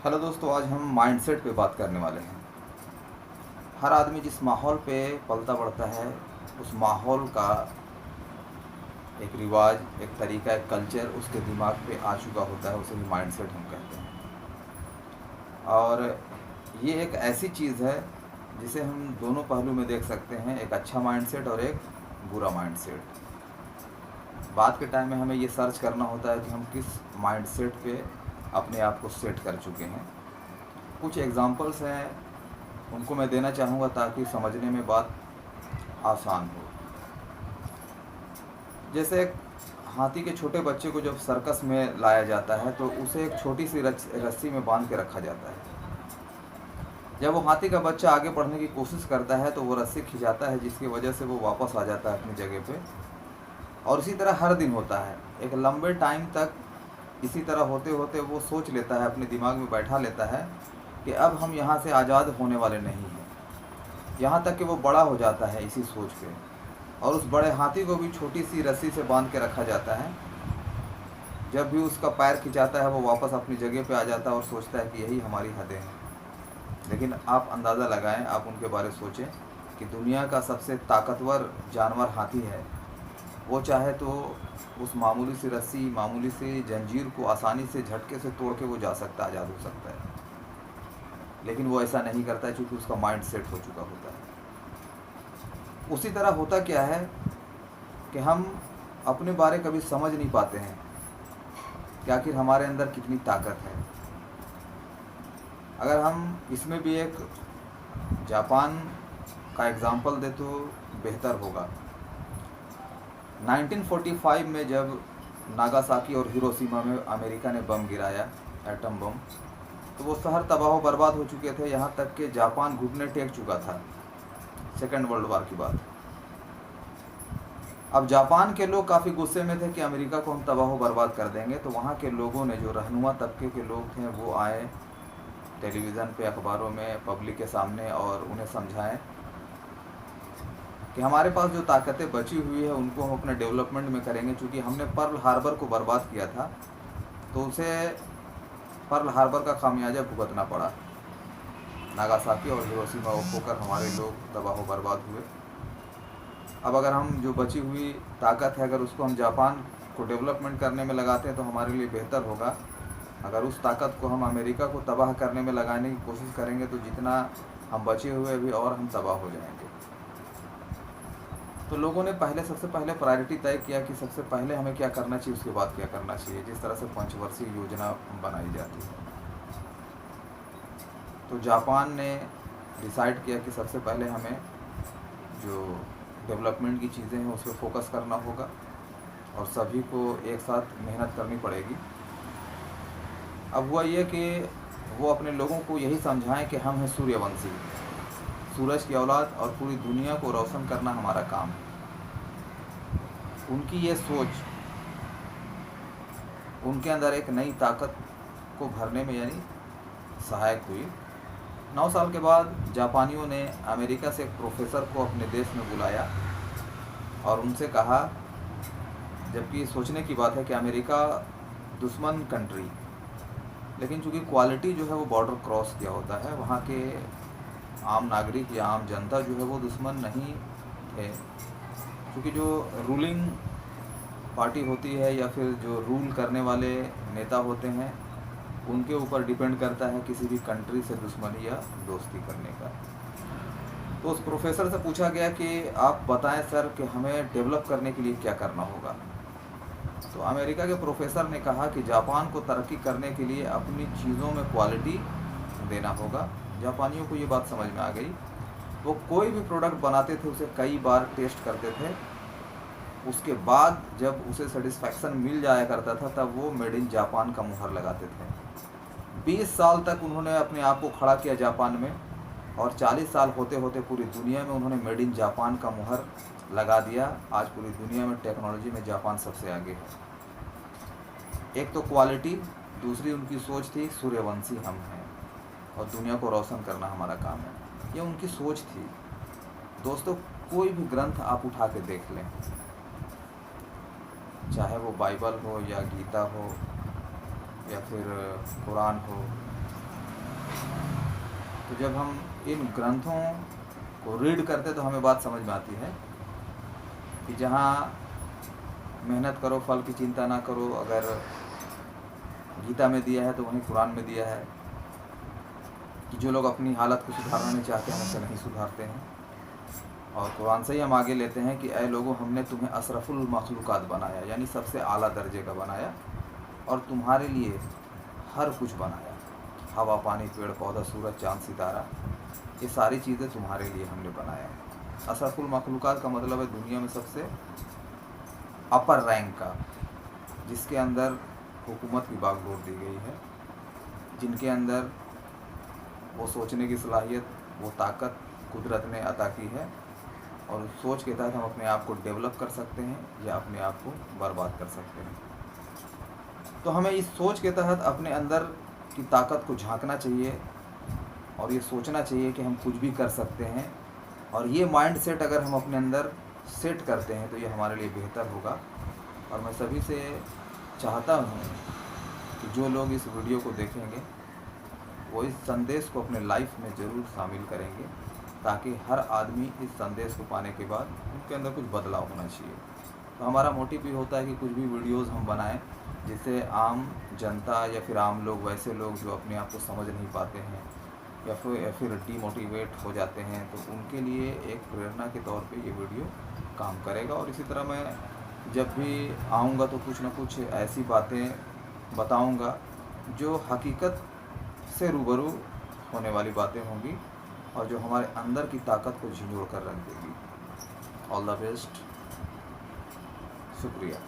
Hello दोस्तों, आज हम माइंडसेट पे बात करने वाले हैं। हर आदमी जिस माहौल पे पलता बढ़ता है, उस माहौल का एक रिवाज, एक तरीका, एक कल्चर उसके दिमाग पे आ चुका होता है। उसे ही माइंडसेट हम कहते हैं। और ये एक ऐसी चीज़ है जिसे हम दोनों पहलू में देख सकते हैं, एक अच्छा माइंडसेट और एक बुरा माइंडसेट। बात के टाइम में हमें ये सर्च करना होता है कि हम किस माइंडसेट पे अपने आप को सेट कर चुके हैं। कुछ एग्जांपल्स हैं, उनको मैं देना चाहूँगा ताकि समझने में बात आसान हो। जैसे एक हाथी के छोटे बच्चे को जब सर्कस में लाया जाता है तो उसे एक छोटी सी रस्सी में बांध के रखा जाता है। जब वो हाथी का बच्चा आगे बढ़ने की कोशिश करता है तो वो रस्सी खिंचाता है, जिसकी वजह से वो वापस आ जाता है अपनी जगह पे। और इसी तरह हर दिन होता है। एक लंबे टाइम तक इसी तरह होते होते वो सोच लेता है, अपने दिमाग में बैठा लेता है कि अब हम यहाँ से आज़ाद होने वाले नहीं हैं। यहाँ तक कि वो बड़ा हो जाता है इसी सोच पे। और उस बड़े हाथी को भी छोटी सी रस्सी से बांध के रखा जाता है। जब भी उसका पैर खिंचाता है वो वापस अपनी जगह पे आ जाता है और सोचता है कि यही हमारी हदें हैं। लेकिन आप अंदाज़ा लगाएं, आप उनके बारे में सोचें कि दुनिया का सबसे ताकतवर जानवर हाथी है। वो चाहे तो उस मामूली सी रस्सी, मामूली सी जंजीर को आसानी से झटके से तोड़ के वो जा सकता है, आज़ाद हो सकता है। लेकिन वो ऐसा नहीं करता है क्योंकि उसका माइंड सेट हो चुका होता है। उसी तरह होता क्या है कि हम अपने बारे कभी समझ नहीं पाते हैं कि आखिर हमारे अंदर कितनी ताकत है। अगर हम इसमें भी एक जापान का एग्ज़ाम्पल दे तो बेहतर होगा। 1945 में जब नागासाकी और हिरोशिमा में अमेरिका ने बम गिराया, एटम बम, तो वो शहर तबाह बर्बाद हो चुके थे। यहाँ तक कि जापान घुटने टेक चुका था सेकेंड वर्ल्ड वार की बात। अब जापान के लोग काफ़ी गुस्से में थे कि अमेरिका को हम तबाह बर्बाद कर देंगे। तो वहाँ के लोगों ने, जो रहनुमा तबके के लोग थे, वो आए टेलीविज़न पे, अखबारों में, पब्लिक के सामने और उन्हें समझाएं कि हमारे पास जो ताकतें बची हुई है उनको हम अपने डेवलपमेंट में करेंगे। चूँकि हमने पर्ल हार्बर को बर्बाद किया था तो उसे पर्ल हार्बर का खामियाजा भुगतना पड़ा। नागासाकी और हिरोशिमा होकर हमारे लोग तबाह बर्बाद हुए। अब अगर हम जो बची हुई ताकत है, अगर उसको हम जापान को डेवलपमेंट करने में लगाते हैं तो हमारे लिए बेहतर होगा। अगर उस ताकत को हम अमेरिका को तबाह करने में लगाने की कोशिश करेंगे तो जितना हम बचे हुए भी और हम तबाह हो जाएंगे। तो लोगों ने सबसे पहले प्रायोरिटी तय किया कि सबसे पहले हमें क्या करना चाहिए, उसके बाद क्या करना चाहिए। जिस तरह से पंचवर्षीय योजना बनाई जाती है, तो जापान ने डिसाइड किया कि सबसे पहले हमें जो डेवलपमेंट की चीज़ें हैं उस पर फोकस करना होगा और सभी को एक साथ मेहनत करनी पड़ेगी। अब हुआ ये कि वो अपने लोगों को यही समझाएं कि हम हैं सूर्यवंशी, सूरज की औलाद, और पूरी दुनिया को रोशन करना हमारा काम है। उनकी ये सोच उनके अंदर एक नई ताकत को भरने में यानी सहायक हुई। 9 साल के बाद जापानियों ने अमेरिका से एक प्रोफेसर को अपने देश में बुलाया और उनसे कहा, जबकि सोचने की बात है कि अमेरिका दुश्मन कंट्री, लेकिन चूँकि क्वालिटी जो है वो बॉर्डर क्रॉस किया होता है, वहाँ के आम नागरिक या आम जनता जो है वो दुश्मन नहीं है। क्योंकि जो रूलिंग पार्टी होती है या फिर जो रूल करने वाले नेता होते हैं, उनके ऊपर डिपेंड करता है किसी भी कंट्री से दुश्मनी या दोस्ती करने का। तो उस प्रोफेसर से पूछा गया कि आप बताएं सर कि हमें डेवलप करने के लिए क्या करना होगा। तो अमेरिका के प्रोफेसर ने कहा कि जापान को तरक्की करने के लिए अपनी चीज़ों में क्वालिटी देना होगा। जापानियों को ये बात समझ में आ गई। वो कोई भी प्रोडक्ट बनाते थे उसे कई बार टेस्ट करते थे। उसके बाद जब उसे सेटिस्फैक्शन मिल जाया करता था तब वो मेड इन जापान का मुहर लगाते थे। 20 साल तक उन्होंने अपने आप को खड़ा किया जापान में, और 40 साल होते होते पूरी दुनिया में उन्होंने मेड इन जापान का मुहर लगा दिया। आज पूरी दुनिया में टेक्नोलॉजी में जापान सबसे आगे है। एक तो क्वालिटी, दूसरी उनकी सोच थी सूर्यवंशी हम हैं और दुनिया को रोशन करना हमारा काम है। ये उनकी सोच थी। दोस्तों, कोई भी ग्रंथ आप उठा के देख लें, चाहे वो बाइबल हो या गीता हो या फिर कुरान हो, तो जब हम इन ग्रंथों को रीड करते तो हमें बात समझ में आती है कि जहाँ मेहनत करो फल की चिंता ना करो, अगर गीता में दिया है तो वहीं कुरान में दिया है कि जो लोग अपनी हालत को सुधारना नहीं चाहते हैं उसे नहीं सुधारते हैं। और कुरान से ही हम आगे लेते हैं कि ऐ लोगों, हमने तुम्हें अशरफुल मखलूक़ात बनाया, यानी सबसे आला दर्जे का बनाया, और तुम्हारे लिए हर कुछ बनाया, हवा पानी पेड़ पौधा सूरज चाँद सितारा, ये सारी चीज़ें तुम्हारे लिए हमने बनाया। अशरफुल मखलूक़ात का मतलब है दुनिया में सबसे अपर रैंक का, जिसके अंदर हुकूमत की बागडोर दी गई है, जिनके अंदर वो सोचने की सलाहियत, वो ताकत कुदरत ने अता की है, और उस सोच के तहत हम अपने आप को डेवलप कर सकते हैं या अपने आप को बर्बाद कर सकते हैं। तो हमें इस सोच के तहत अपने अंदर की ताकत को झांकना चाहिए और ये सोचना चाहिए कि हम कुछ भी कर सकते हैं, और ये माइंड सेट अगर हम अपने अंदर सेट करते हैं तो ये हमारे लिए बेहतर होगा। और मैं सभी से चाहता हूँ कि जो लोग इस वीडियो को देखेंगे वो इस संदेश को अपने लाइफ में ज़रूर शामिल करेंगे, ताकि हर आदमी इस संदेश को पाने के बाद उनके अंदर कुछ बदलाव होना चाहिए। तो हमारा मोटिव भी होता है कि कुछ भी वीडियोस हम बनाएं जिससे आम जनता या फिर आम लोग, वैसे लोग जो अपने आप को समझ नहीं पाते हैं या फिर डीमोटिवेट हो जाते हैं, तो उनके लिए एक प्रेरणा के तौर पे ये वीडियो काम करेगा। और इसी तरह मैं जब भी आऊँगा तो कुछ ना कुछ ऐसी बातें बताऊँगा जो हकीकत से रूबरू होने वाली बातें होंगी और जो हमारे अंदर की ताकत को झिंझोड़ कर रख देगी। ऑल द बेस्ट, शुक्रिया।